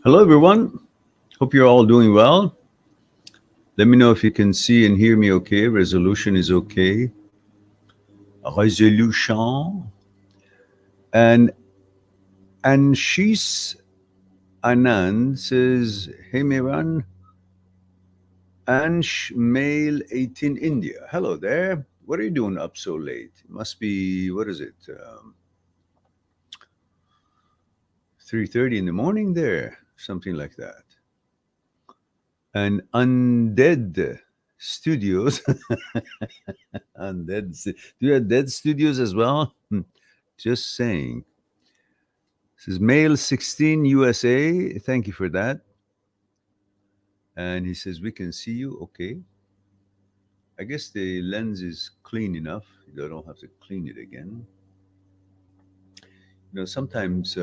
Hello, everyone. Hope you're all doing well. Let me know if you can see and hear me okay. Resolution is okay. Resolution. And Anshis Anand says, Hey, Miran. Ansh Male 18 India. Hello there. What are you doing up so late? It must be, what is it? 3:30 in the morning there. Something like that. And Undead Studios. Do you have Dead Studios as well? Just saying. This is Male 16 USA. Thank you for that. And he says, we can see you. Okay. I guess the lens is clean enough. You don't have to clean it again. Sometimes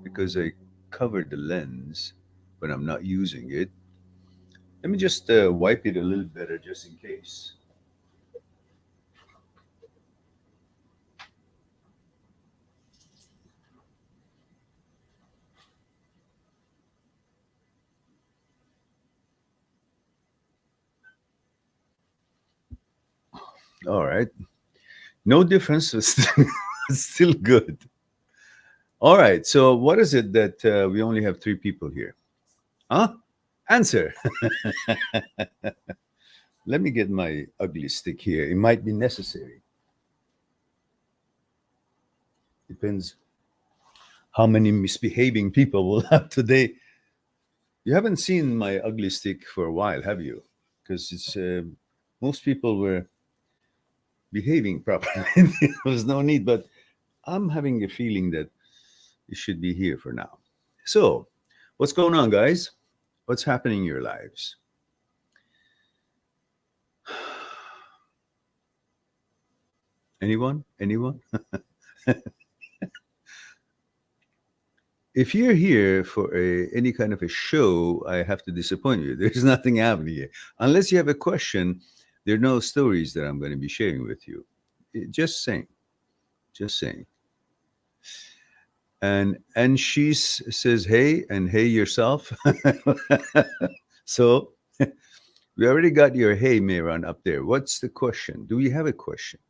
because I covered the lens when I'm not using it, let me just wipe it a little better just in case. All right. No difference. It's still good. All right. So, what is it that we only have three people here? Huh? Answer. Let me get my ugly stick here. It might be necessary. Depends how many misbehaving people we'll have today. You haven't seen my ugly stick for a while, have you? Because it's most people were behaving properly. There was no need, but I'm having a feeling that it should be here for now. So, what's going on, guys? What's happening in your lives? Anyone? Anyone? If you're here for any kind of a show, I have to disappoint you. There's nothing happening here. Unless you have a question, there are no stories that I'm going to be sharing with you. Just saying. Just saying. And she says, hey, and hey yourself. So we already got your hey, Mehran, up there. What's the question? Do we have a question?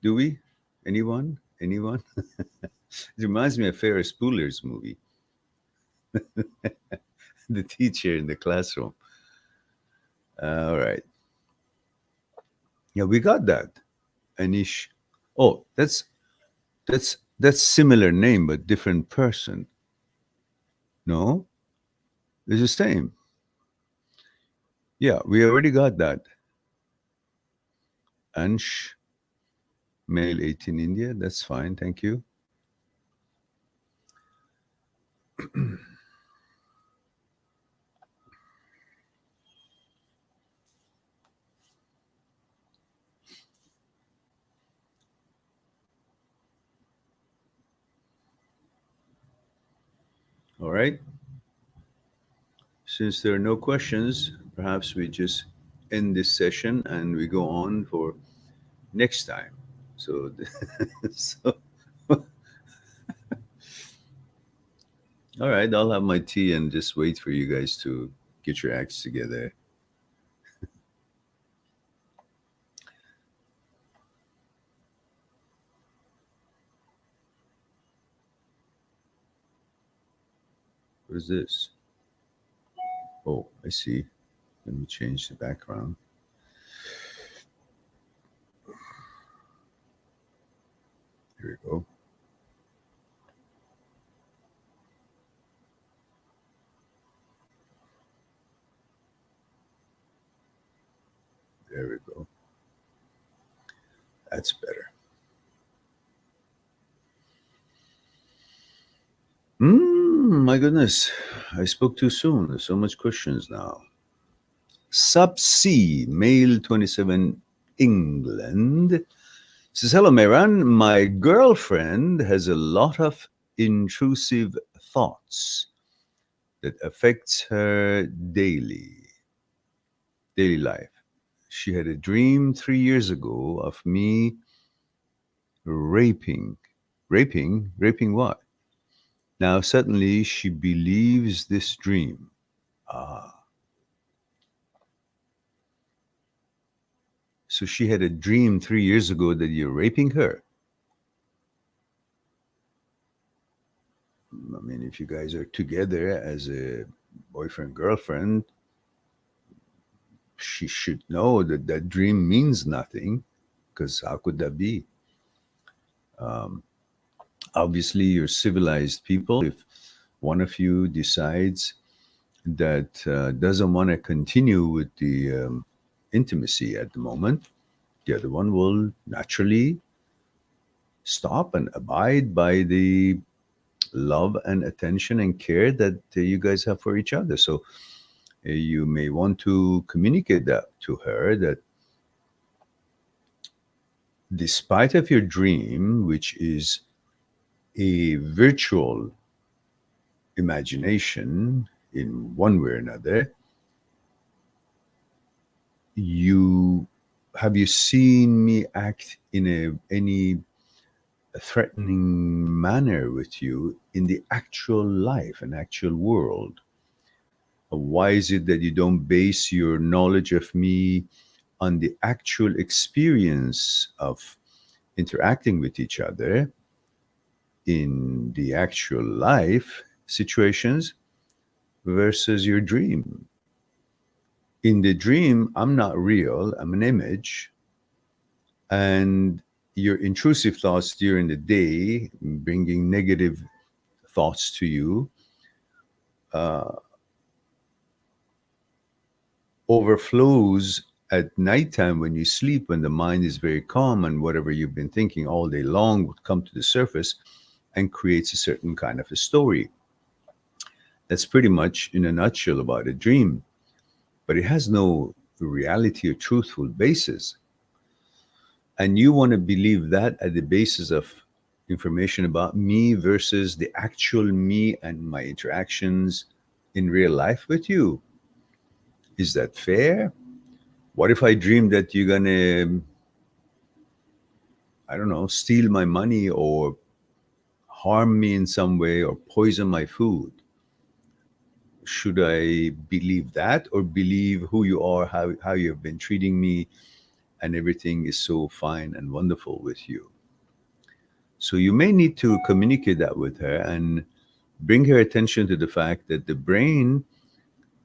Do we? Anyone? Anyone? It reminds me of Ferris Bueller's movie. The teacher in the classroom. All right. Yeah, we got that. Anish. Oh, that's similar name but different person. No, it's the same. Yeah, we already got that. Ansh, male 18 India. That's fine. Thank you. All right. Since there are no questions, perhaps we just end this session and we go on for next time. So, so all right, I'll have my tea and just wait for you guys to get your acts together. What is this? Oh, I see. Let me change the background. Here we go. There we go. That's better. My goodness. I spoke too soon. There's so much questions now. Sub-C, male 27, England. Says, hello, Mehran. My girlfriend has a lot of intrusive thoughts that affects her daily life. She had a dream 3 years ago of me raping what? Now, suddenly, she believes this dream. Ah. So she had a dream 3 years ago that you're raping her. I mean, if you guys are together as a boyfriend, girlfriend, she should know that that dream means nothing, because how could that be? Um, Obviously, you're civilized people. If one of you decides that doesn't want to continue with the intimacy at the moment, the other one will naturally stop and abide by the love and attention and care that you guys have for each other. So you may want to communicate that to her, that despite of your dream, which is a virtual imagination in one way or another, you have you seen me act in any threatening manner with you in the actual life and actual world? Why is it that you don't base your knowledge of me on the actual experience of interacting with each other in the actual life situations versus your dream? In the dream, I'm not real, I'm an image. And your intrusive thoughts during the day, bringing negative thoughts to you, uh, overflows at nighttime when you sleep, when the mind is very calm, and whatever you've been thinking all day long would come to the surface and creates a certain kind of a story. That's pretty much in a nutshell about a dream, but it has no reality or truthful basis. And you want to believe that at the basis of information about me versus the actual me and my interactions in real life with you. Is that fair? What if I dream that you're gonna, I don't know, steal my money or harm me in some way or poison my food? Should I believe that or believe who you are, how you've been treating me, and everything is so fine and wonderful with you? So you may need to communicate that with her and bring her attention to the fact that the brain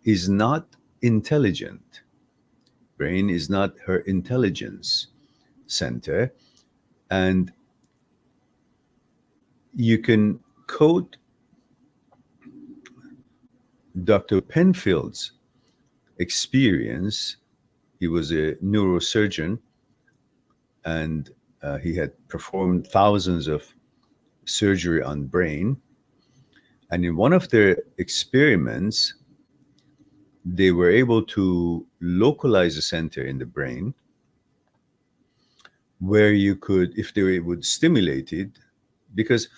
is not intelligent. Brain is not her intelligence center. And you can quote Dr. Penfield's experience. He was a neurosurgeon, and he had performed thousands of surgery on brain. And in one of their experiments, they were able to localize a center in the brain where you could, if they would stimulate it, because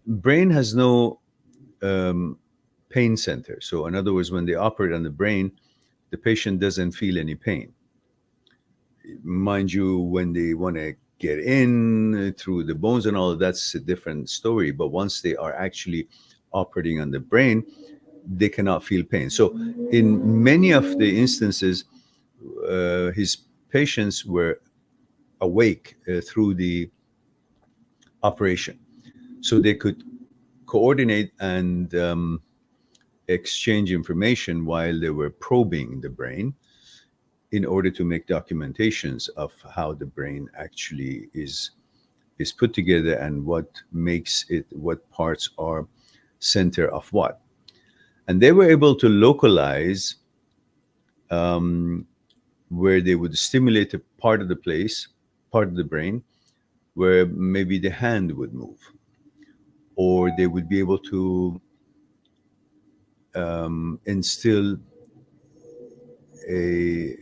brain has no pain center. So in other words, when they operate on the brain, the patient doesn't feel any pain. Mind you, when they want to get in through the bones and all of that's a different story. But once they are actually operating on the brain, they cannot feel pain. So in many of the instances, his patients were awake through the operation. So they could coordinate and exchange information while they were probing the brain in order to make documentations of how the brain actually is put together and what makes it, what parts are center of what. And they were able to localize where they would stimulate a part of the place, part of the brain, where maybe the hand would move, or they would be able to instill a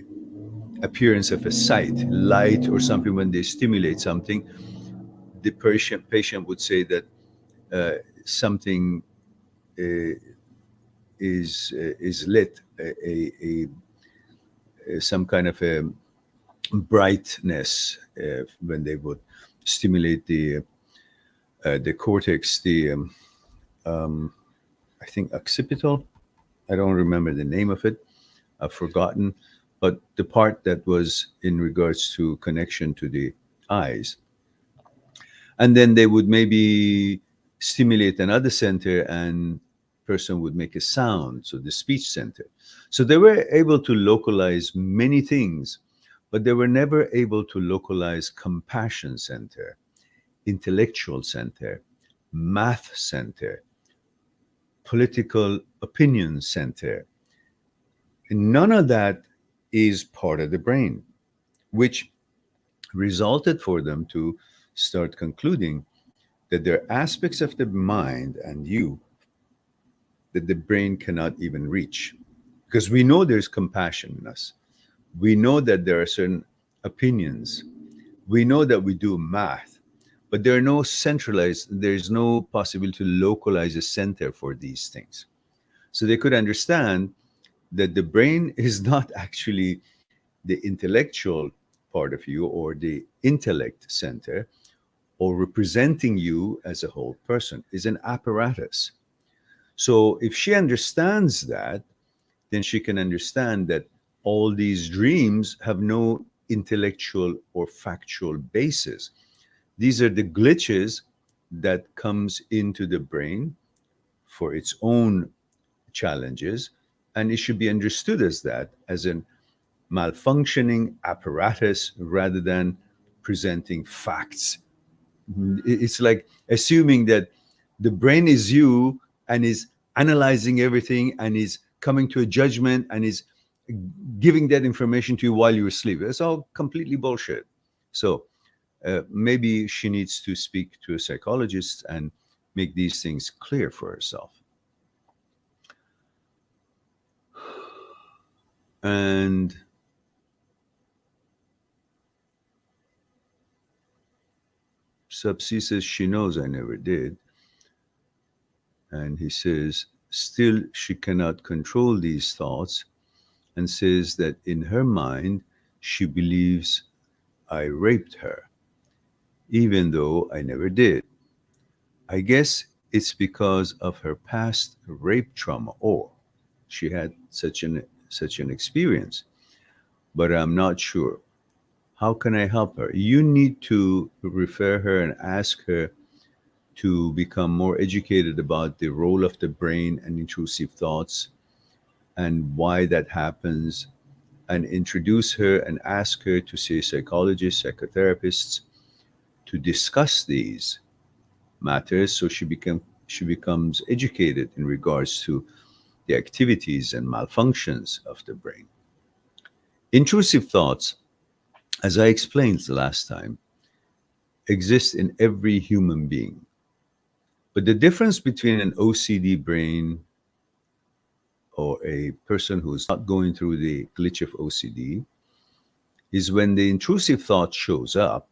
appearance of a sight, light or something. When they stimulate something, the patient would say that something is lit, some kind of a brightness when they would stimulate the cortex, the I think occipital. I don't remember the name of it. I've forgotten. But the part that was in regards to connection to the eyes. And then they would maybe stimulate another center and person would make a sound, so the speech center. So they were able to localize many things, but they were never able to localize compassion center, intellectual center, math center, political opinion center. And none of that is part of the brain, which resulted for them to start concluding that there are aspects of the mind and you that the brain cannot even reach. Because we know there's compassion in us. We know that there are certain opinions. We know that we do math, but there are no centralized, there's no possibility to localize a center for these things. So they could understand that the brain is not actually the intellectual part of you or the intellect center or representing you as a whole person, is an apparatus. So if she understands that, then she can understand that all these dreams have no intellectual or factual basis. These are the glitches that comes into the brain for its own challenges, and it should be understood as that, as a malfunctioning apparatus rather than presenting facts. It's like assuming that the brain is you and is analyzing everything and is coming to a judgment and is giving that information to you while you're asleep. It's all completely bullshit. So maybe she needs to speak to a psychologist and make these things clear for herself. And Subsi says she knows I never did. And he says, still she cannot control these thoughts and says that in her mind, she believes I raped her, even though I never did. I guess it's because of her past rape trauma, or she had such an experience, but I'm not sure. How can I help her? You need to refer her and ask her to become more educated about the role of the brain and intrusive thoughts and why that happens, and introduce her and ask her to see psychologists, psychotherapists to discuss these matters so she becomes educated in regards to the activities and malfunctions of the brain. Intrusive thoughts, as I explained the last time, exist in every human being. But the difference between an OCD brain or a person who's not going through the glitch of OCD is when the intrusive thought shows up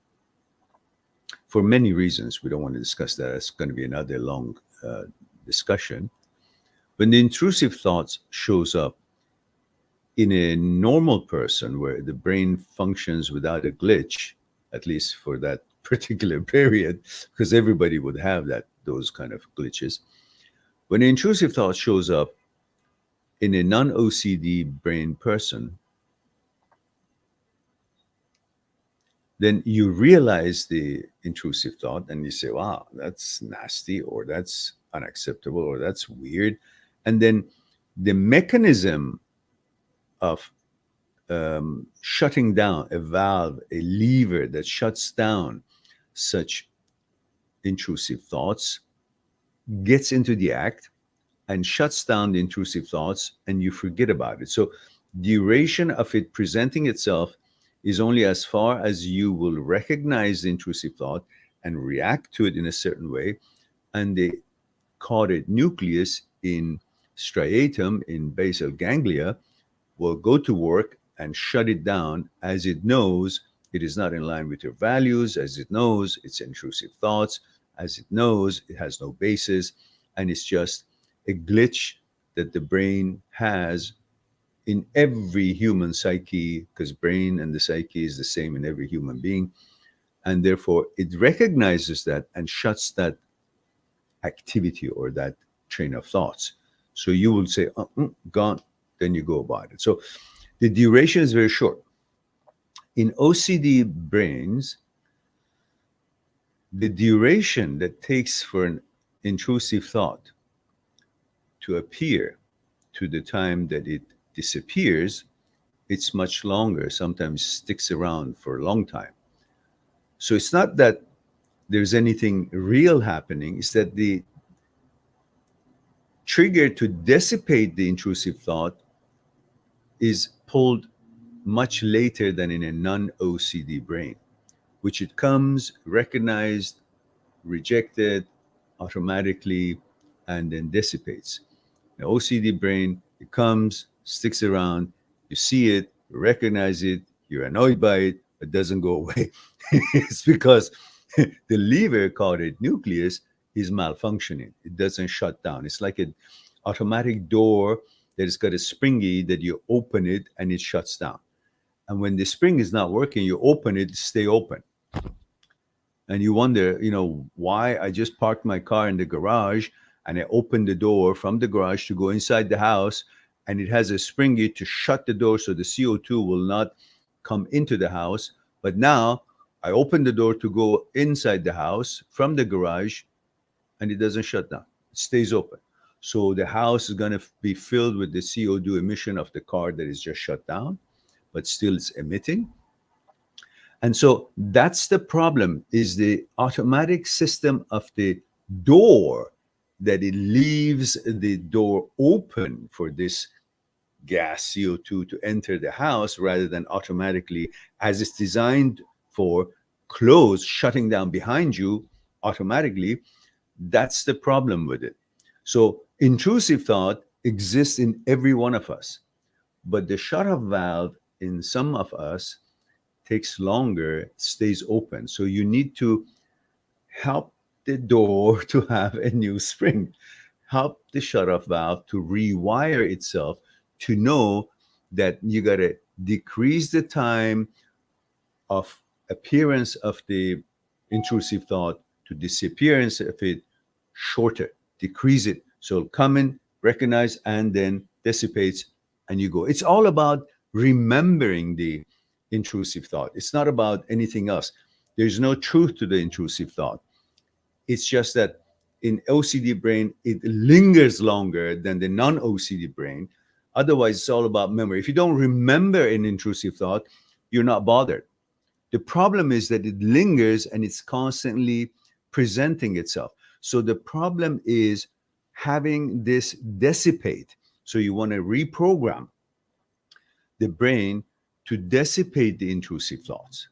for many reasons. We don't want to discuss that. It's going to be another long discussion. When the intrusive thoughts shows up in a normal person where the brain functions without a glitch, at least for that particular period, because everybody would have those kind of glitches. When the intrusive thought shows up in a non-OCD brain person, then you realize the intrusive thought and you say, wow, that's nasty, or that's unacceptable, or that's weird. And then the mechanism of shutting down a valve, a lever that shuts down such intrusive thoughts gets into the act and shuts down the intrusive thoughts, and you forget about it. So duration of it presenting itself is only as far as you will recognize the intrusive thought and react to it in a certain way. And the caudate nucleus in striatum in basal ganglia will go to work and shut it down, as it knows it is not in line with your values, as it knows it's intrusive thoughts, as it knows it has no basis, and it's just a glitch that the brain has in every human psyche, because brain and the psyche is the same in every human being, and therefore it recognizes that and shuts that activity or that train of thoughts. So you will say, gone, then you go about it. So the duration is very short. In OCD brains, the duration that takes for an intrusive thought to appear to the time that it disappears, it's much longer, sometimes sticks around for a long time. So it's not that there's anything real happening, it's that the trigger to dissipate the intrusive thought is pulled much later than in a non-OCD brain, which it comes, recognized, rejected automatically, and then dissipates. The OCD brain, it comes, sticks around, you see it, you recognize it, you're annoyed by it, but doesn't go away. It's because the lever called it nucleus is malfunctioning. It doesn't shut down. It's like an automatic door that has got a springy that you open it and it shuts down. And when the spring is not working, you open it, stay open. And you wonder, why I just parked my car in the garage and I opened the door from the garage to go inside the house, and it has a springy to shut the door so the CO2 will not come into the house. But now I open the door to go inside the house from the garage, and it doesn't shut down. It stays open. So the house is going to be filled with the CO2 emission of the car that is just shut down, but still it's emitting. And so that's the problem, is the automatic system of the door, that it leaves the door open for this gas CO2 to enter the house rather than automatically, as it's designed for, close, shutting down behind you automatically. That's the problem with it. So intrusive thought exists in every one of us, but the shut-off valve in some of us takes longer, stays open. So you need to help the door to have a new spring, help the shut-off valve to rewire itself to know that you got to decrease the time of appearance of the intrusive thought to disappearance of it shorter, decrease it. So it'll come in, recognize, and then dissipates, and you go. It's all about remembering the intrusive thought. It's not about anything else. There's no truth to the intrusive thought. It's just that in OCD brain, it lingers longer than the non-OCD brain. Otherwise, it's all about memory. If you don't remember an intrusive thought, you're not bothered. The problem is that it lingers and it's constantly presenting itself. So the problem is having this dissipate. So you want to reprogram the brain to dissipate the intrusive thoughts.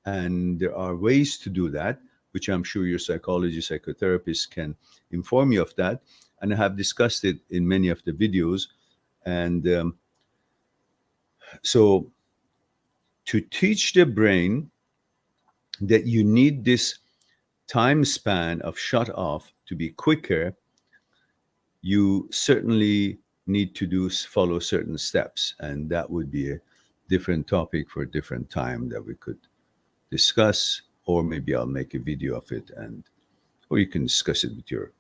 And there are ways to do that, which I'm sure your psychologist, psychotherapist can inform you of that. And I have discussed it in many of the videos. And so to teach the brain that you need this time span of shut off to be quicker, you certainly need to follow certain steps. And that would be a different topic for a different time that we could discuss, or maybe I'll make a video of it, or you can discuss it with your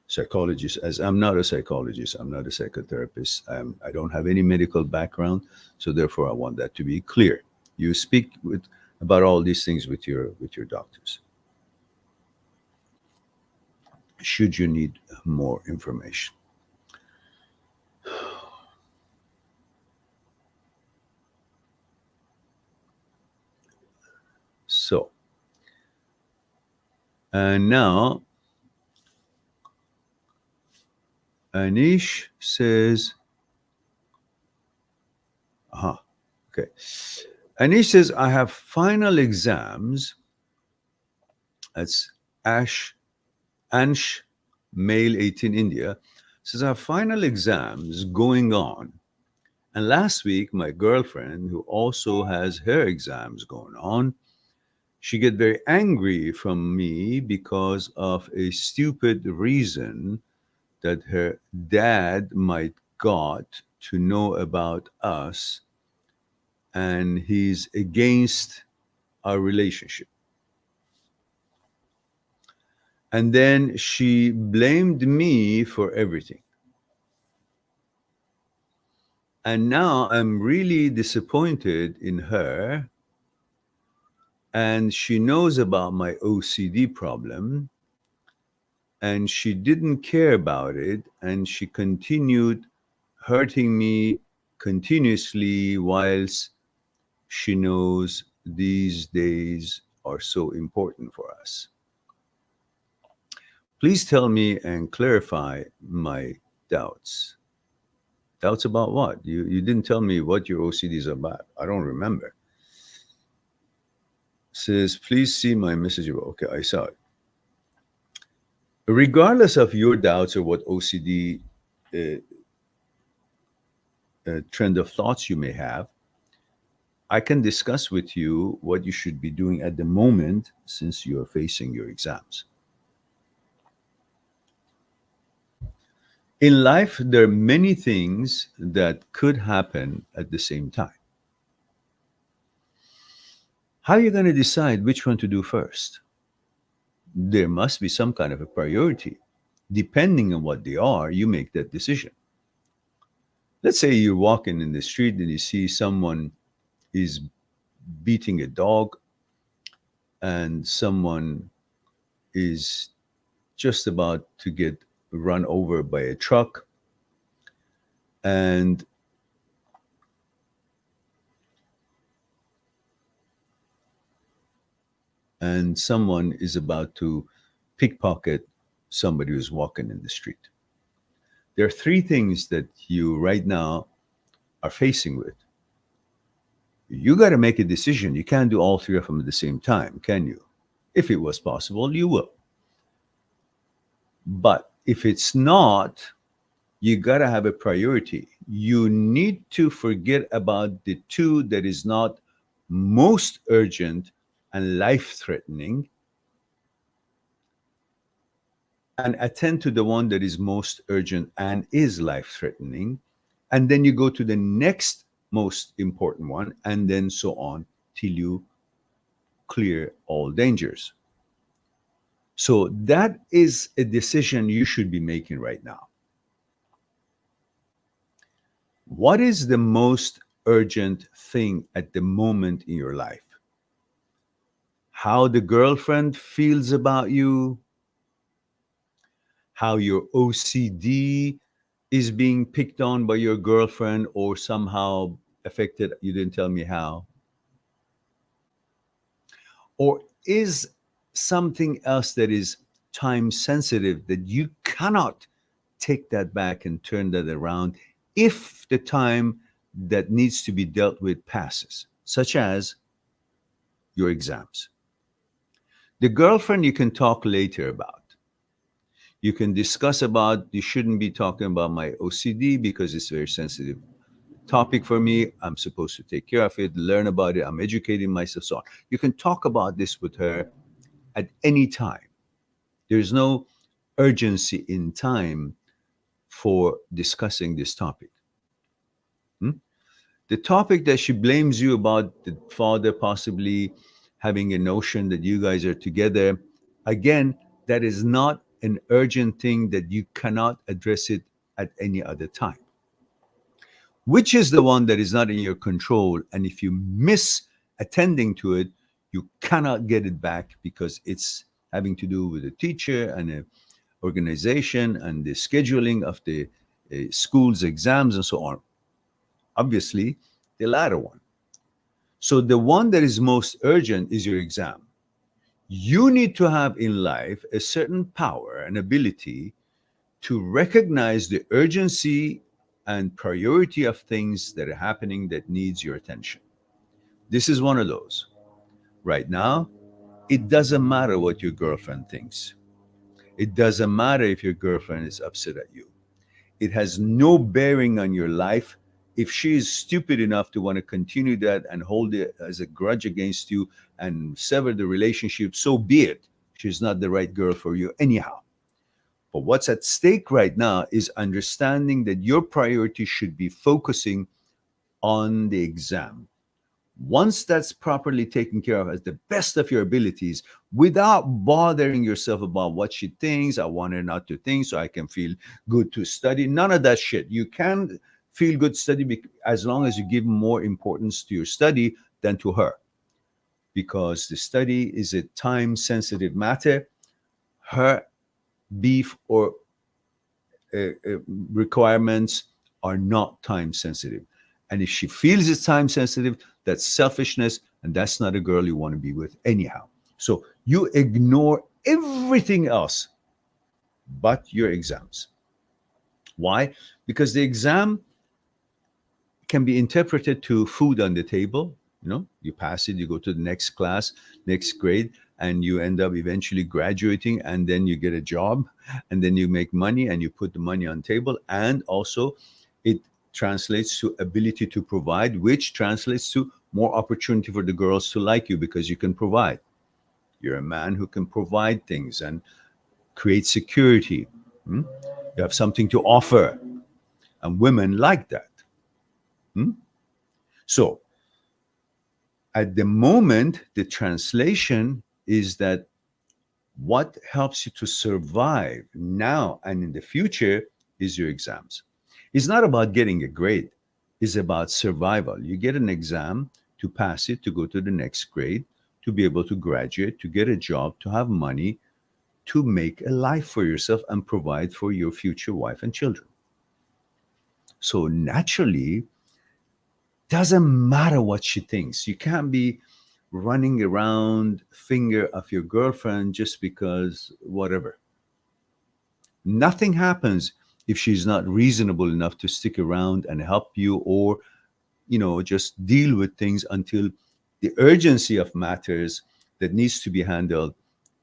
psychologist. As I'm not a psychologist, I'm not a psychotherapist, I don't have any medical background, so therefore I want that to be clear. You speak about all these things with your doctors, should you need more information. So, and now Anish says, okay. Anish says, I have final exams. That's Ansh, male, 18, India. Says, I have final exams going on. And last week, my girlfriend, who also has her exams going on, she get very angry from me because of a stupid reason that her dad might got to know about us, and he's against our relationship. And then she blamed me for everything. And now I'm really disappointed in her. And she knows about my OCD problem. And she didn't care about it. And she continued hurting me continuously, whilst she knows these days are so important for us. Please tell me and clarify my doubts. Doubts about what? You didn't tell me what your OCD is about. I don't remember. Says, please see my message. Okay, I saw it. Regardless of your doubts or what OCD uh, trend of thoughts you may have, I can discuss with you what you should be doing at the moment since you are facing your exams. In life, there are many things that could happen at the same time. How are you going to decide which one to do first? There must be some kind of a priority. Depending on what they are, you make that decision. Let's say you're walking in the street and you see someone is beating a dog, and someone is just about to get run over by a truck, and someone is about to pickpocket somebody who's walking in the street. There are three things that you right now are facing with. You got to make a decision. You can't do all three of them at the same time, can you? If it was possible, you will. But if it's not, you got to have a priority. You need to forget about the two that is not most urgent and life-threatening, and attend to the one that is most urgent and is life-threatening. And then you go to the next most important one, and then so on till you clear all dangers. So that is a decision you should be making right now. What is the most urgent thing at the moment in your life? How the girlfriend feels about you, how your OCD is being picked on by your girlfriend or somehow affected, you didn't tell me how. Or is something else that is time sensitive that you cannot take that back and turn that around if the time that needs to be dealt with passes, such as your exams. The girlfriend you can talk later about. You can discuss about, you shouldn't be talking about my OCD because it's a very sensitive topic for me. I'm supposed to take care of it, learn about it. I'm educating myself, so on. You can talk about this with her at any time. There's no urgency in time for discussing this topic. The topic that she blames you about, the father possibly having a notion that you guys are together, again, that is not an urgent thing that you cannot address it at any other time. Which is the one that is not in your control, and if you miss attending to it, you cannot get it back because it's having to do with a teacher and an organization and the scheduling of the school's exams and so on. Obviously, the latter one. So the one that is most urgent is your exam. You need to have in life a certain power and ability to recognize the urgency and priority of things that are happening that needs your attention. This is one of those. Right now, it doesn't matter what your girlfriend thinks. It doesn't matter if your girlfriend is upset at you. It has no bearing on your life. If she is stupid enough to want to continue that and hold it as a grudge against you and sever the relationship, so be it. She's not the right girl for you anyhow. But what's at stake right now is understanding that your priority should be focusing on the exam. Once that's properly taken care of as the best of your abilities, without bothering yourself about what she thinks, I want her not to think so I can feel good to study, none of that shit. You can feel good study as long as you give more importance to your study than to her, because the study is a time sensitive matter. Her beef or requirements are not time sensitive. And if she feels it's time sensitive, that's selfishness, and that's not a girl you want to be with anyhow. So you ignore everything else but your exams. Why? Because the exam can be interpreted to food on the table. You know, you pass it, you go to the next class, next grade, and you end up eventually graduating, and then you get a job, and then you make money, and you put the money on table, and also it translates to ability to provide, which translates to more opportunity for the girls to like you because you can provide. You're a man who can provide things and create security. Hmm? You have something to offer, and women like that. Hmm? So at the moment, the translation is that what helps you to survive now and in the future is your exams. It's not about getting a grade, it's about survival. You get an exam to pass it, to go to the next grade, to be able to graduate, to get a job, to have money, to make a life for yourself and provide for your future wife and children. So naturally, doesn't matter what she thinks. You can't be running around finger of your girlfriend just because whatever. Nothing happens if she's not reasonable enough to stick around and help you, or just deal with things until the urgency of matters that needs to be handled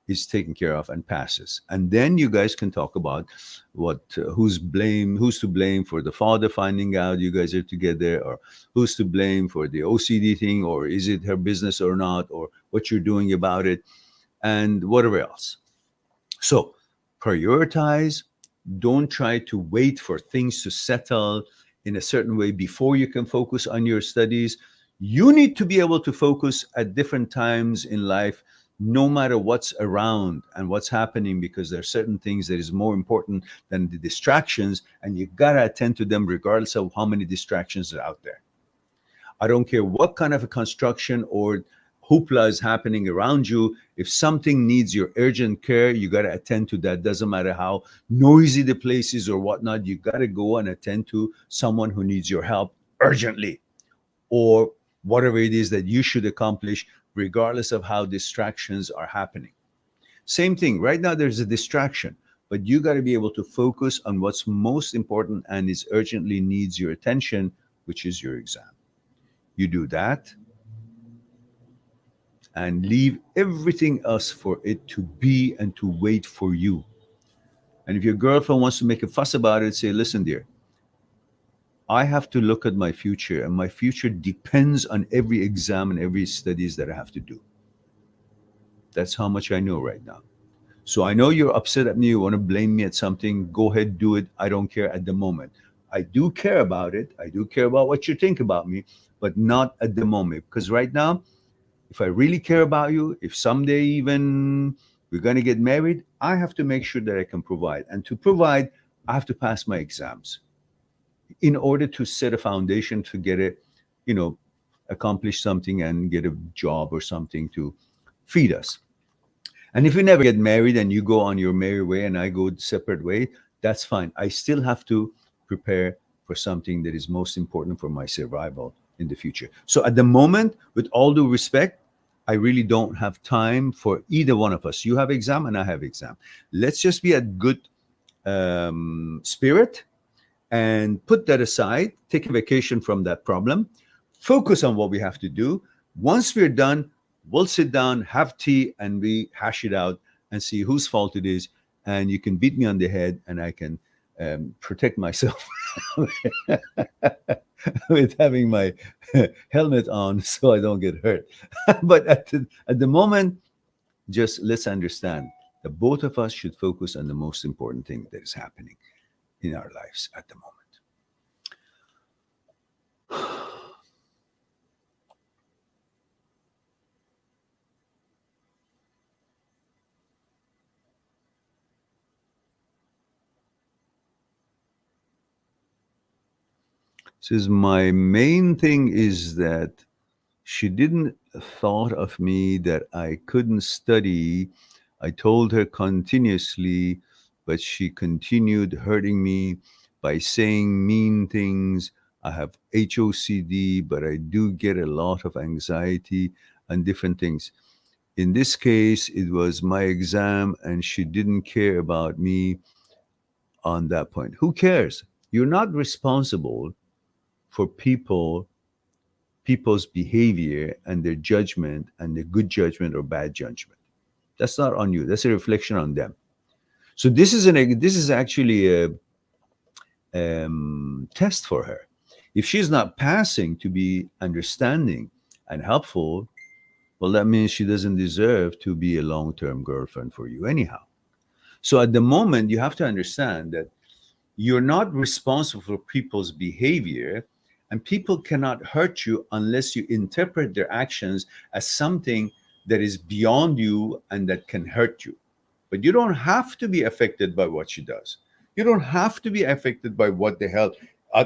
is taken care of and passes. And then you guys can talk about who's to blame for the father finding out you guys are together, or who's to blame for the OCD thing, or is it her business or not, or what you're doing about it, and whatever else. So prioritize. Don't try to wait for things to settle in a certain way before you can focus on your studies. You need to be able to focus at different times in life, no matter what's around and what's happening, because there are certain things that is more important than the distractions, and you got to attend to them regardless of how many distractions are out there. I don't care what kind of a construction or hoopla is happening around you. If something needs your urgent care, you got to attend to that. Doesn't matter how noisy the place is or whatnot, you got to go and attend to someone who needs your help urgently, or whatever it is that you should accomplish, regardless of how distractions are happening. Same thing. Right now, there's a distraction, but you got to be able to focus on what's most important and is urgently needs your attention, which is your exam. You do that and leave everything else for it to be and to wait for you. And if your girlfriend wants to make a fuss about it, say, listen, dear, I have to look at my future, and my future depends on every exam and every studies that I have to do. That's how much I know right now. So I know you're upset at me, you want to blame me at something. Go ahead, do it. I don't care at the moment. I do care about it. I do care about what you think about me, but not at the moment. Because right now, if I really care about you, if someday even we're going to get married, I have to make sure that I can provide. And to provide, I have to pass my exams in order to set a foundation to get it, accomplish something and get a job or something to feed us. And if we never get married and you go on your merry way and I go separate way, that's fine. I still have to prepare for something that is most important for my survival in the future. So at the moment, with all due respect, I really don't have time for either one of us. You have exam and I have exam. Let's just be at good spirit and put that aside, take a vacation from that problem, focus on what we have to do. Once we're done, we'll sit down, have tea, and we hash it out and see whose fault it is. And you can beat me on the head, and I can protect myself with having my helmet on so I don't get hurt. But at the moment, just let's understand that both of us should focus on the most important thing that is happening in our lives at the moment. Says my main thing is that she didn't thought of me that I couldn't study. I told her continuously, but she continued hurting me by saying mean things. I have HOCD, but I do get a lot of anxiety and different things. In this case, it was my exam, and she didn't care about me on that point. Who cares? You're not responsible for people's behavior and their judgment and their good judgment or bad judgment. That's not on you. That's a reflection on them. So this is actually a test for her. If she's not passing to be understanding and helpful, well, that means she doesn't deserve to be a long-term girlfriend for you anyhow. So at the moment, you have to understand that you're not responsible for people's behavior, and people cannot hurt you unless you interpret their actions as something that is beyond you and that can hurt you. But you don't have to be affected by what she does. You don't have to be affected by what the hell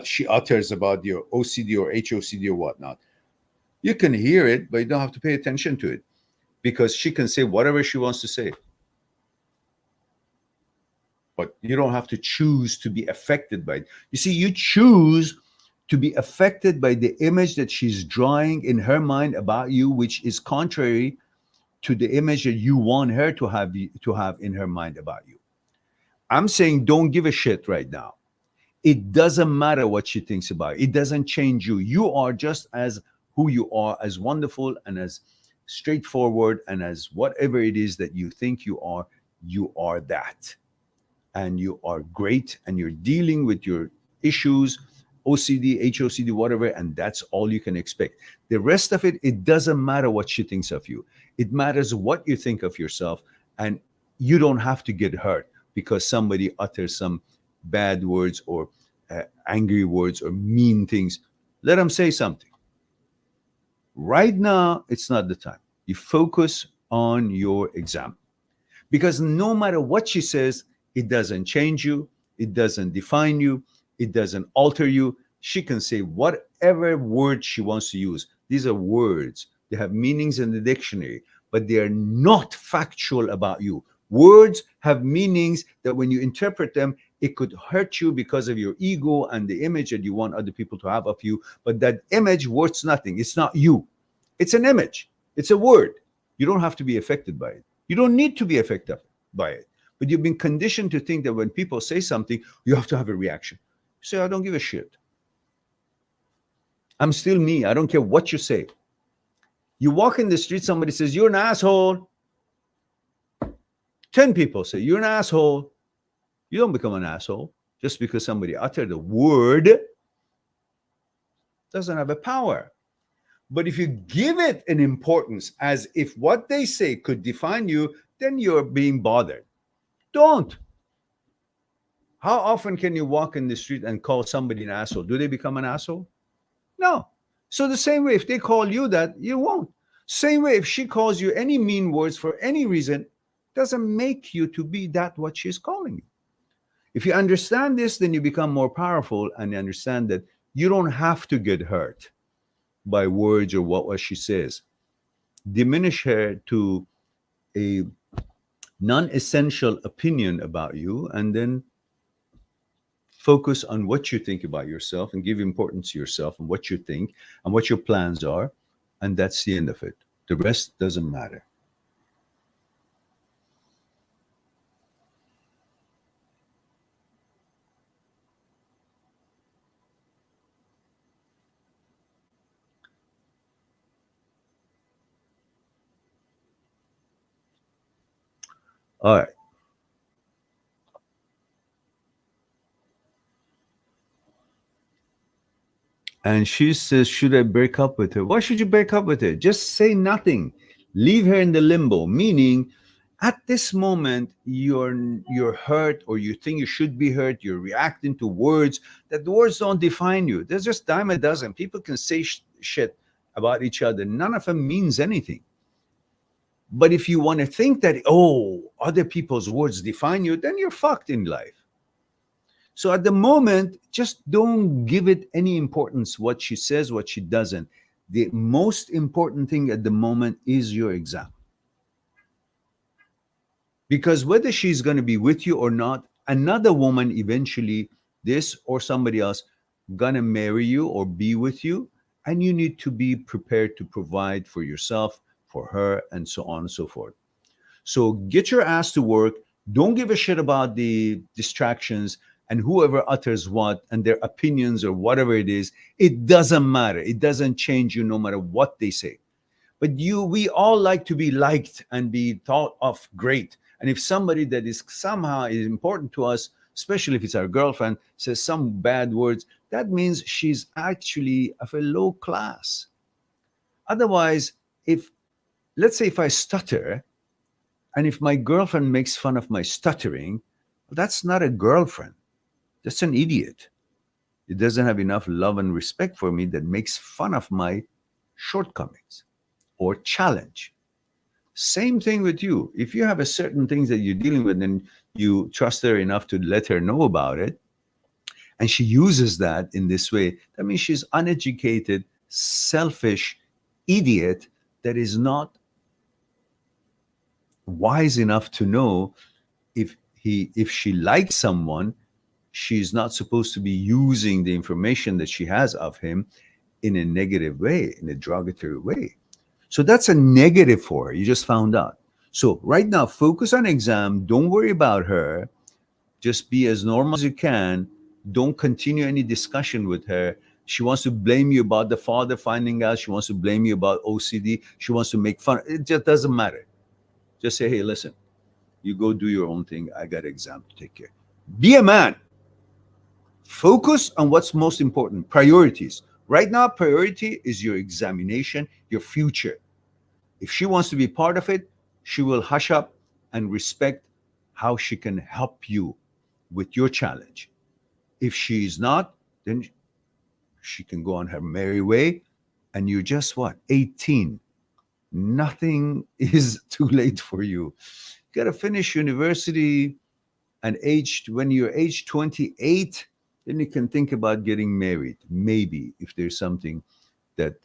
she utters about your OCD or HOCD or whatnot. You can hear it, but you don't have to pay attention to it, because she can say whatever she wants to say. But you don't have to choose to be affected by it. You see, you choose to be affected by the image that she's drawing in her mind about you, which is contrary to the image that you want her to have in her mind about you. I'm saying don't give a shit right now. It doesn't matter what she thinks about you. It doesn't change you. You are just as who you are, as wonderful and as straightforward and as whatever it is that you think you are that. And you are great, and you're dealing with your issues, OCD, HOCD, whatever, and that's all you can expect. The rest of it, it doesn't matter what she thinks of you. It matters what you think of yourself, and you don't have to get hurt because somebody utters some bad words or angry words or mean things. Let them say something. Right now, it's not the time. You focus on your exam, because no matter what she says, it doesn't change you. It doesn't define you. It doesn't alter you. She can say whatever word she wants to use. These are words. They have meanings in the dictionary, but they are not factual about you. Words have meanings that when you interpret them, it could hurt you because of your ego and the image that you want other people to have of you. But that image worth nothing. It's not you. It's an image. It's a word. You don't have to be affected by it. You don't need to be affected by it. But you've been conditioned to think that when people say something, you have to have a reaction. You say, I don't give a shit. I'm still me. I don't care what you say. You walk in the street, somebody says, you're an asshole. 10 people say, you're an asshole. You don't become an asshole just because somebody uttered a word. Doesn't have a power. But if you give it an importance as if what they say could define you, then you're being bothered. Don't. How often can you walk in the street and call somebody an asshole? Do they become an asshole? No. So the same way, if they call you that, you won't. Same way, if she calls you any mean words for any reason, doesn't make you to be that what she's calling you. If you understand this, then you become more powerful and you understand that you don't have to get hurt by words or what she says. Diminish her to a non-essential opinion about you, and then focus on what you think about yourself and give importance to yourself and what you think and what your plans are, and that's the end of it. The rest doesn't matter. All right. And she says, should I break up with her? Why should you break up with her? Just say nothing. Leave her in the limbo, meaning at this moment, you're hurt, or you think you should be hurt. You're reacting to words that the words don't define you. There's just dime a dozen. People can say shit about each other. None of them means anything. But if you want to think that, other people's words define you, then you're fucked in life. So at the moment, just don't give it any importance, what she says, what she doesn't. The most important thing at the moment is your exam. Because whether she's going to be with you or not, another woman eventually, this or somebody else, gonna marry you or be with you, and you need to be prepared to provide for yourself, for her, and so on and so forth. So get your ass to work. Don't give a shit about the distractions and whoever utters what and their opinions or whatever it is. It doesn't matter. It doesn't change you no matter what they say. But we all like to be liked and be thought of great. And if somebody that is somehow is important to us, especially if it's our girlfriend, says some bad words, that means she's actually of a low class. Otherwise, if, let's say, if I stutter, and if my girlfriend makes fun of my stuttering, that's not a girlfriend. That's an idiot. It doesn't have enough love and respect for me that makes fun of my shortcomings or challenge. Same thing with you. If you have a certain things that you're dealing with and you trust her enough to let her know about it, and she uses that in this way, that means she's uneducated, selfish, idiot that is not wise enough to know if she likes someone, she's not supposed to be using the information that she has of him in a negative way, in a derogatory way. So that's a negative for her. You just found out. So right now, focus on exam. Don't worry about her. Just be as normal as you can. Don't continue any discussion with her. She wants to blame you about the father finding out. She wants to blame you about OCD. She wants to make fun. It just doesn't matter. Just say, hey, listen, you go do your own thing. I got an exam to take care. Be a man. Focus on what's most important. Priorities. Right now, priority is your examination, your future. If she wants to be part of it, she will hush up and respect how she can help you with your challenge. If she's not, then she can go on her merry way. And you're just what? 18. Nothing is too late for you. You got to finish university and when you're age 28, then you can think about getting married. Maybe if there's something that,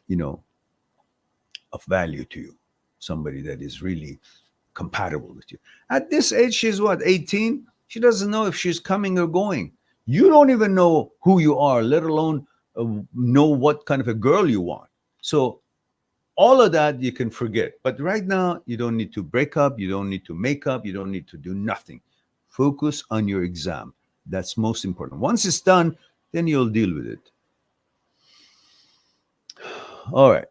of value to you, somebody that is really compatible with you. At this age, she's what, 18? She doesn't know if she's coming or going. You don't even know who you are, let alone know what kind of a girl you want. So all of that you can forget. But right now, you don't need to break up. You don't need to make up. You don't need to do nothing. Focus on your exam. That's most important. Once it's done, then you'll deal with it. All right.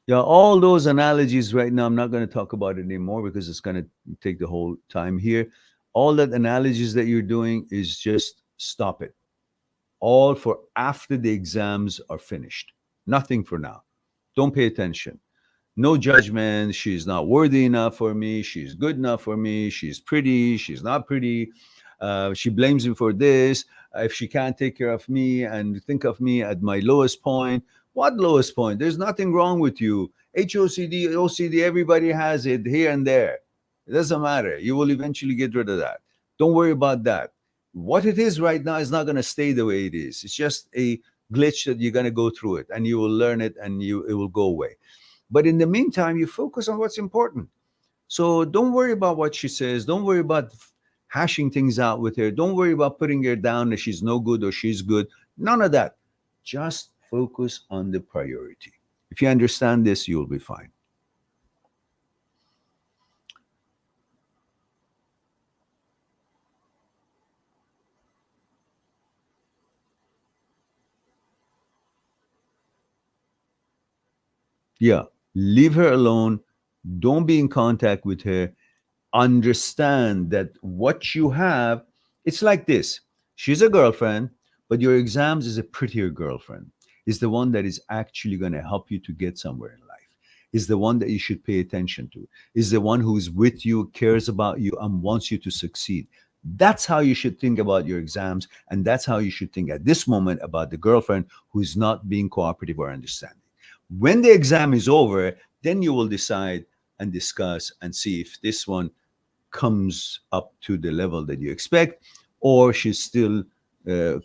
Yeah, all those analogies right now, I'm not going to talk about it anymore because it's going to take the whole time here. All that analogies that you're doing is just stop it. All for after the exams are finished. Nothing for now. Don't pay attention. No judgment. She's not worthy enough for me. She's good enough for me. She's pretty. She's not pretty. She blames me for this. If she can't take care of me and think of me at my lowest point. What lowest point? There's nothing wrong with you. HOCD, OCD, everybody has it here and there. It doesn't matter. You will eventually get rid of that. Don't worry about that. What it is right now is not going to stay the way it is. It's just a glitch that you're going to go through it and you will learn it and it will go away. But in the meantime, you focus on what's important. So don't worry about what she says. Don't worry about hashing things out with her. Don't worry about putting her down that she's no good or she's good. None of that. Just focus on the priority. If you understand this, you'll be fine. Yeah, leave her alone. Don't be in contact with her. Understand that what you have, it's like this. She's a girlfriend, but your exams is a prettier girlfriend. Is the one that is actually going to help you to get somewhere in life. Is the one that you should pay attention to. Is the one who is with you, cares about you, and wants you to succeed. That's how you should think about your exams, and that's how you should think at this moment about the girlfriend who is not being cooperative or understanding. When the exam is over, then you will decide and discuss and see if this one comes up to the level that you expect, or she's still uh,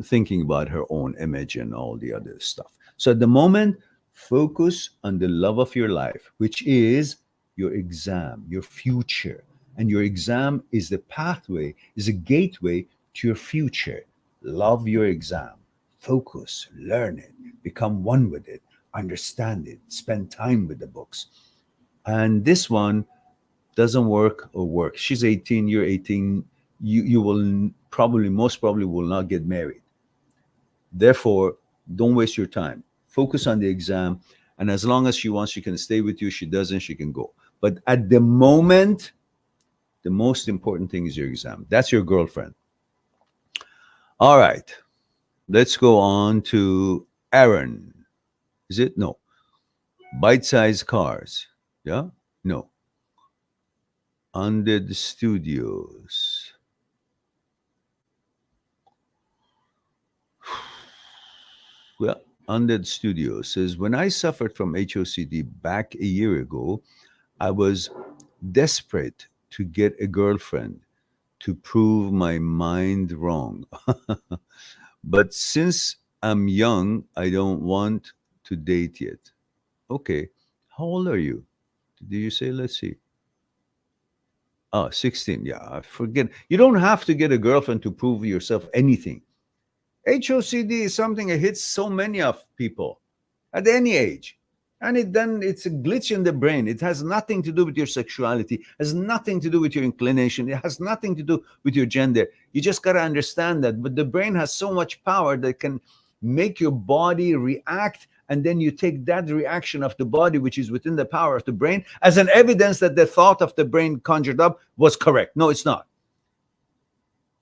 thinking about her own image and all the other stuff. So at the moment, focus on the love of your life, which is your exam, your future. And your exam is the pathway, is a gateway to your future. Love your exam. Focus, learn it, become one with it, understand it, spend time with the books. And this one doesn't work or work. She's 18, you're 18, you will probably, most probably will not get married. Therefore, don't waste your time. Focus on the exam. And as long as she wants, she can stay with you. She doesn't, she can go. But at the moment, the most important thing is your exam. That's your girlfriend. All right. Let's go on to Aaron. Is it? No. Bite-sized cars. Yeah? No. Under the studios. Well, Under the Studios says, when I suffered from HOCD back a year ago, I was desperate to get a girlfriend to prove my mind wrong. But since I'm young, I don't want to date yet. Okay. How old are you? Did you say? Let's see. Oh, 16. Yeah, I forget. You don't have to get a girlfriend to prove yourself anything. HOCD is something that hits so many of people at any age. And it's a glitch in the brain. It has nothing to do with your sexuality, has nothing to do with your inclination, it has nothing to do with your gender. You just got to understand that. But the brain has so much power that can make your body react, and then you take that reaction of the body, which is within the power of the brain, as an evidence that the thought of the brain conjured up was correct. No, it's not.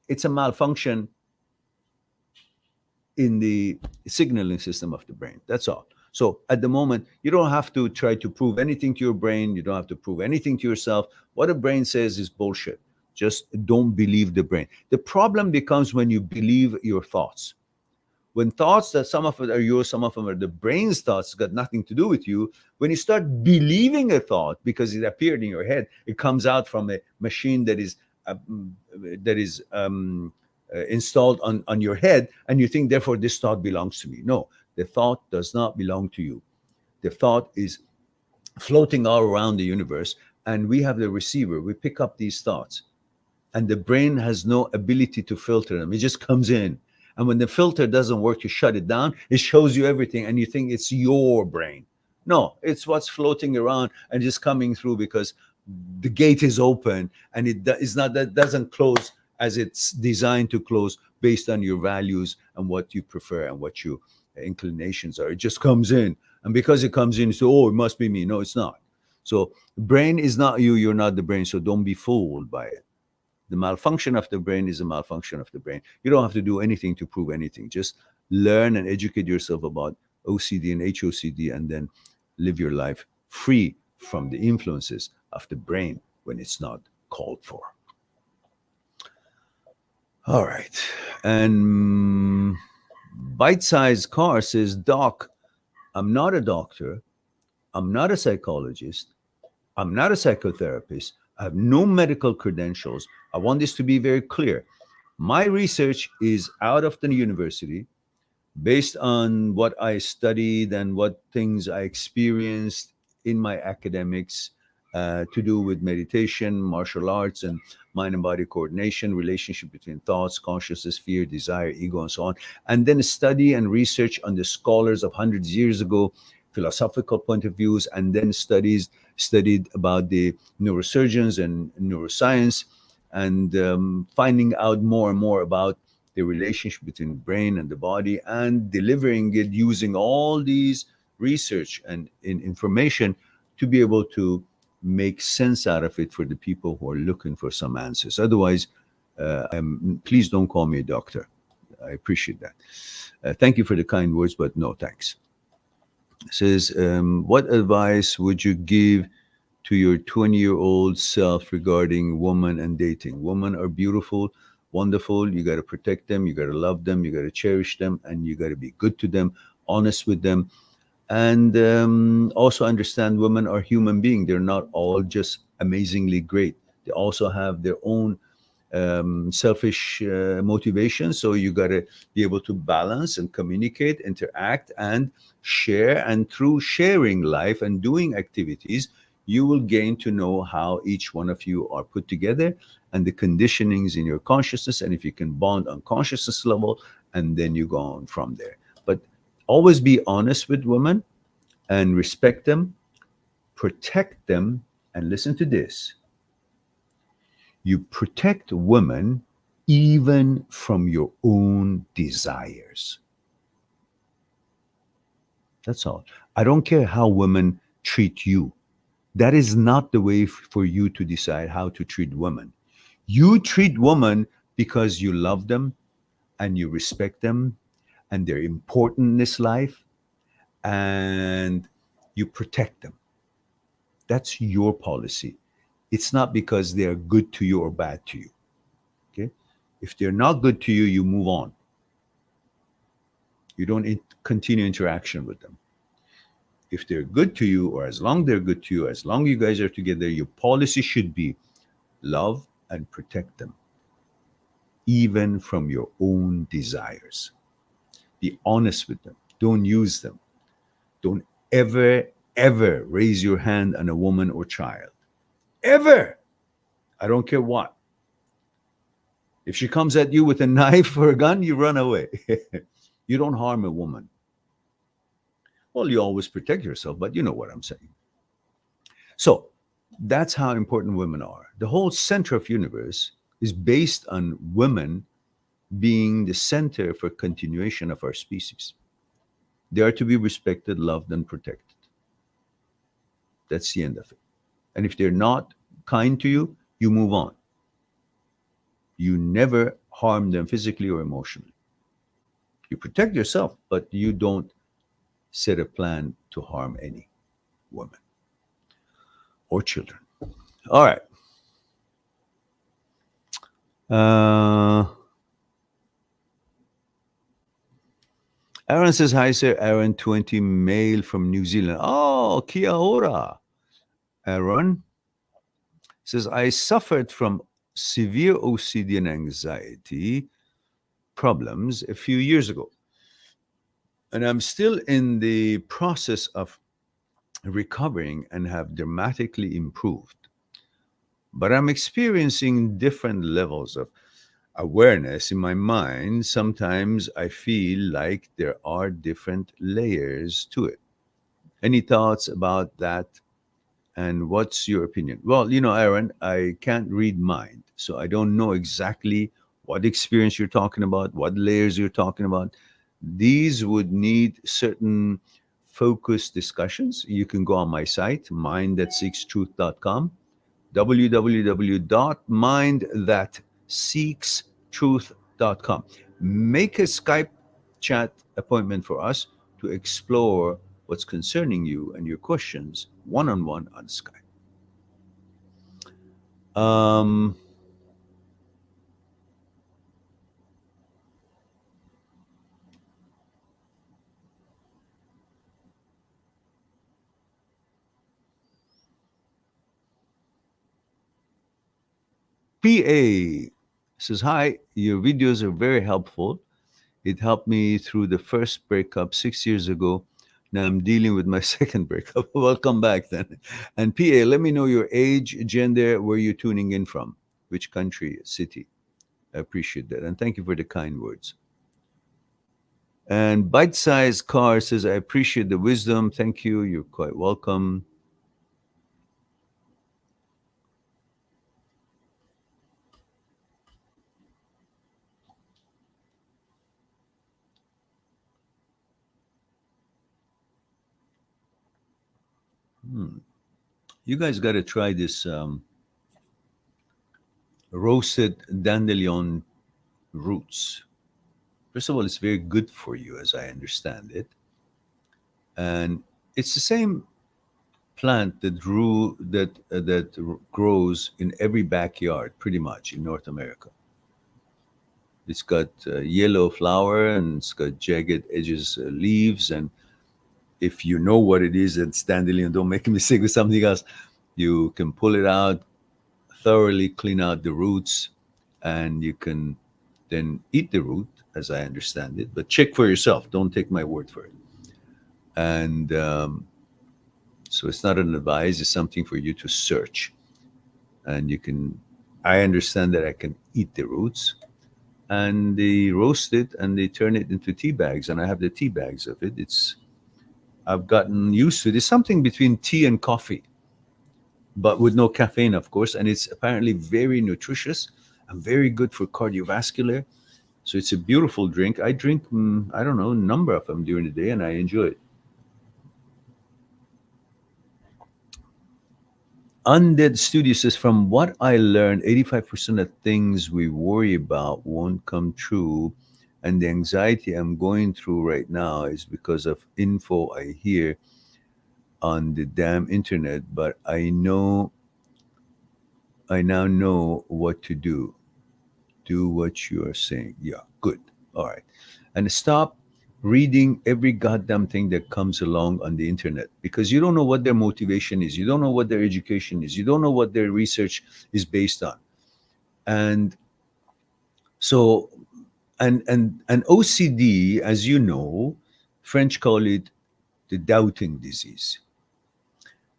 It's a malfunction in the signaling system of the brain. That's all. So at the moment, you don't have to try to prove anything to your brain. You don't have to prove anything to yourself. What the brain says is bullshit. Just don't believe the brain. The problem becomes when you believe your thoughts. When thoughts that some of it are yours, some of them are the brain's thoughts, got nothing to do with you. When you start believing a thought because it appeared in your head, it comes out from a machine that is installed on your head, and you think, therefore, this thought belongs to me. No, the thought does not belong to you. The thought is floating all around the universe, and we have the receiver. We pick up these thoughts, and the brain has no ability to filter them. It just comes in. And when the filter doesn't work, you shut it down. It shows you everything, and you think it's your brain. No, it's what's floating around and just coming through because the gate is open, and that doesn't close as it's designed to close based on your values and what you prefer and what your inclinations are. It just comes in. And because it comes in, so, oh, it must be me. No, it's not. So brain is not you. You're not the brain. So don't be fooled by it. The malfunction of the brain is a malfunction of the brain. You don't have to do anything to prove anything. Just learn and educate yourself about OCD and HOCD, and then live your life free from the influences of the brain when it's not called for. All right. And Bite-sized Car says, Doc, I'm not a doctor. I'm not a psychologist. I'm not a psychotherapist. I have no medical credentials. I want this to be very clear. My research is out of the university based on what I studied and what things I experienced in my academics to do with meditation, martial arts, and mind and body coordination, relationship between thoughts, consciousness, fear, desire, ego, and so on. And then study and research on the scholars of hundreds of years ago, philosophical point of views, and then studied about the neurosurgeons and neuroscience, and finding out more and more about the relationship between the brain and the body, and delivering it using all these research and information to be able to make sense out of it for the people who are looking for some answers. Otherwise, please don't call me a doctor. I appreciate that. Thank you for the kind words, but no thanks. It says, what advice would you give to your 20-year-old self regarding women and dating? Women are beautiful, wonderful. You got to protect them. You got to love them. You got to cherish them, and you got to be good to them, honest with them. And also understand women are human beings. They're not all just amazingly great. They also have their own selfish motivations. So you got to be able to balance and communicate, interact, and share. And through sharing life and doing activities, you will gain to know how each one of you are put together and the conditionings in your consciousness. And if you can bond on consciousness level, and then you go on from there. But always be honest with women and respect them, protect them, and listen to this: you protect women even from your own desires. That's all. I don't care how women treat you. That is not the way for you to decide how to treat women. You treat women because you love them and you respect them and they're important in this life, and you protect them. That's your policy. It's not because they're good to you or bad to you. Okay? If they're not good to you, you move on. You don't continue interaction with them. If they're good to you, or as long they're good to you, as long you guys are together, your policy should be love and protect them, even from your own desires. Be honest with them. Don't use them. Don't ever, ever raise your hand on a woman or child. Ever. I don't care what. If she comes at you with a knife or a gun, you run away. You don't harm a woman. Well, you always protect yourself, but you know what I'm saying. So that's how important women are. The whole center of universe is based on women being the center for continuation of our species. They are to be respected, loved, and protected. That's the end of it. And if they're not kind to you, you move on. You never harm them physically or emotionally. You protect yourself, but you don't set a plan to harm any woman or children. All right. Aaron says, hi, sir. Aaron, 20, male from New Zealand. Oh, kia ora. Aaron says, I suffered from severe OCD and anxiety problems a few years ago. And I'm still in the process of recovering and have dramatically improved. But I'm experiencing different levels of awareness in my mind. Sometimes I feel like there are different layers to it. Any thoughts about that? And what's your opinion? Well, Aaron, I can't read mind, so I don't know exactly what experience you're talking about, what layers you're talking about. These would need certain focused discussions. You can go on my site, mindthatseekstruth.com, www.mindthatseekstruth.com. Make a Skype chat appointment for us to explore what's concerning you and your questions one-on-one on Skype. Um, PA says, hi, your videos are very helpful. It helped me through the first breakup 6 years ago. Now I'm dealing with my second breakup. Welcome back then. And PA, let me know your age, gender, where you're tuning in from, which country, city. I appreciate that. And thank you for the kind words. And Bite Size Car says, I appreciate the wisdom. Thank you. You're quite welcome. You guys got to try this roasted dandelion roots. First of all, it's very good for you, as I understand it. And it's the same plant that grows in every backyard, pretty much in North America. It's got yellow flower and it's got jagged edges, leaves, and if you know what it is, it's dandelion, don't make a mistake with something else. You can pull it out, thoroughly clean out the roots, and you can then eat the root, as I understand it. But check for yourself. Don't take my word for it. And so it's not an advice, it's something for you to search. And you can, I understand that I can eat the roots, and they roast it and they turn it into tea bags. And I have the tea bags of it. I've gotten used to it. It's something between tea and coffee, but with no caffeine, of course. And it's apparently very nutritious and very good for cardiovascular. So it's a beautiful drink. I drink, I don't know, a number of them during the day, and I enjoy it. Undead Studio says, from what I learned, 85% of things we worry about won't come true. And the anxiety I'm going through right now is because of info I hear on the damn internet. But I now know what to do. Do what you are saying. Yeah, good. All right. And stop reading every goddamn thing that comes along on the internet, because you don't know what their motivation is. You don't know what their education is. You don't know what their research is based on. And so, and OCD, as you know, French call it the doubting disease.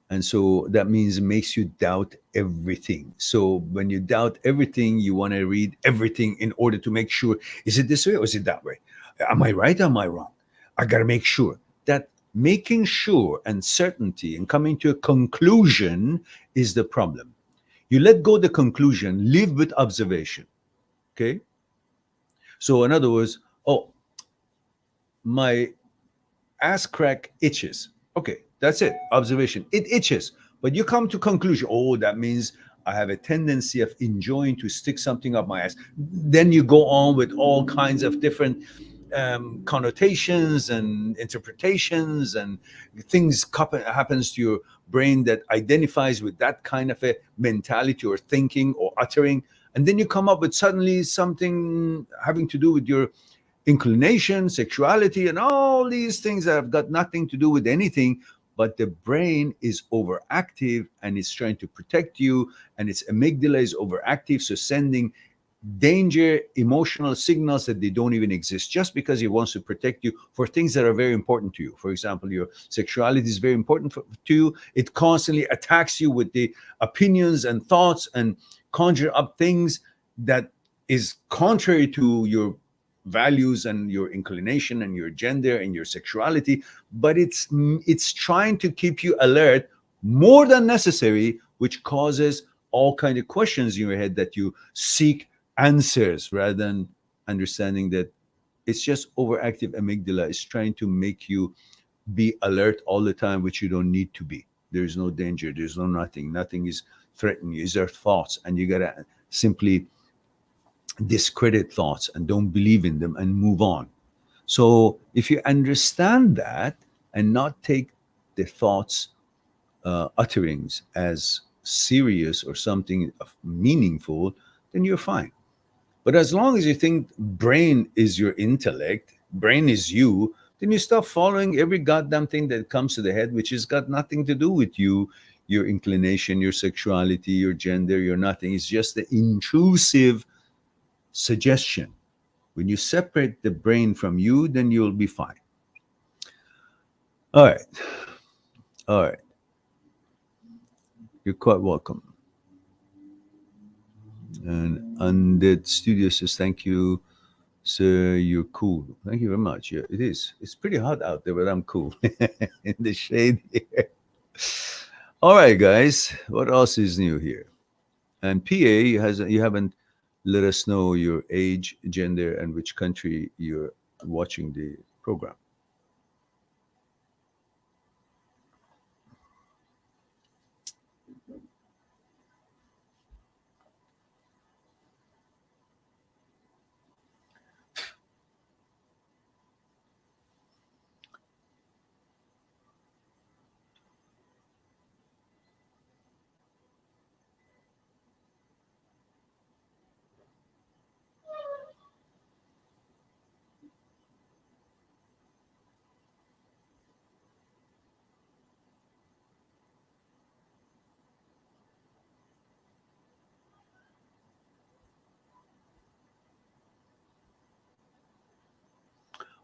And so that means it makes you doubt everything. So when you doubt everything, you want to read everything in order to make sure, is it this way or is it that way? Am I right or am I wrong? I got to make sure. That making sure and certainty and coming to a conclusion is the problem. You let go the conclusion, live with observation. Okay? So in other words, oh, my ass crack itches. Okay, that's it. Observation. It itches. But you come to conclusion, oh, that means I have a tendency of enjoying to stick something up my ass. Then you go on with all kinds of different connotations and interpretations and things happens to your brain that identifies with that kind of a mentality or thinking or uttering. And then you come up with suddenly something having to do with your inclination, sexuality, and all these things that have got nothing to do with anything, but the brain is overactive and it's trying to protect you, and its amygdala is overactive, so sending danger emotional signals that they don't even exist, just because it wants to protect you for things that are very important to you. For example, your sexuality is very important to you. It constantly attacks you with the opinions and thoughts and conjure up things that is contrary to your values and your inclination and your gender and your sexuality, but it's trying to keep you alert more than necessary, which causes all kind of questions in your head that you seek answers rather than understanding that it's just overactive amygdala is trying to make you be alert all the time, which you don't need to be. There's no danger, there's no nothing is threatening you. Is there thoughts, and you gotta simply discredit thoughts and don't believe in them and move on. So if you understand that and not take the thoughts utterings as serious or something of meaningful, then you're fine. But as long as you think brain is your intellect, brain is you, then you stop following every goddamn thing that comes to the head, which has got nothing to do with you, your inclination, your sexuality, your gender, your nothing. It's just the intrusive suggestion. When you separate the brain from you, then you'll be fine. All right. All right. You're quite welcome. And Undead Studio says, thank you, sir. You're cool. Thank you very much. Yeah, it is. It's pretty hot out there, but I'm cool in the shade here. All right, guys. What else is new here? And PA has you haven't let us know your age, gender, and which country you're watching the program.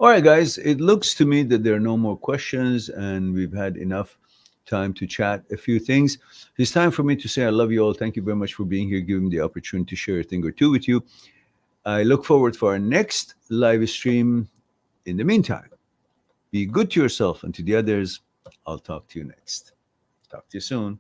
All right, guys, it looks to me that there are no more questions and we've had enough time to chat a few things. It's time for me to say I love you all. Thank you very much for being here, giving me the opportunity to share a thing or two with you. I look forward for our next live stream. In the meantime, be good to yourself and to the others. I'll talk to you next. Talk to you soon.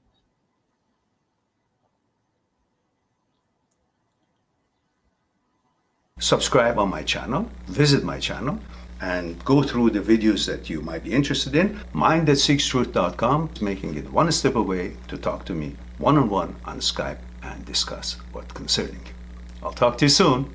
Subscribe on my channel, visit my channel, and go through the videos that you might be interested in. Mind@seekstruth.com is making it one step away to talk to me one-on-one on Skype and discuss what's concerning you. I'll talk to you soon.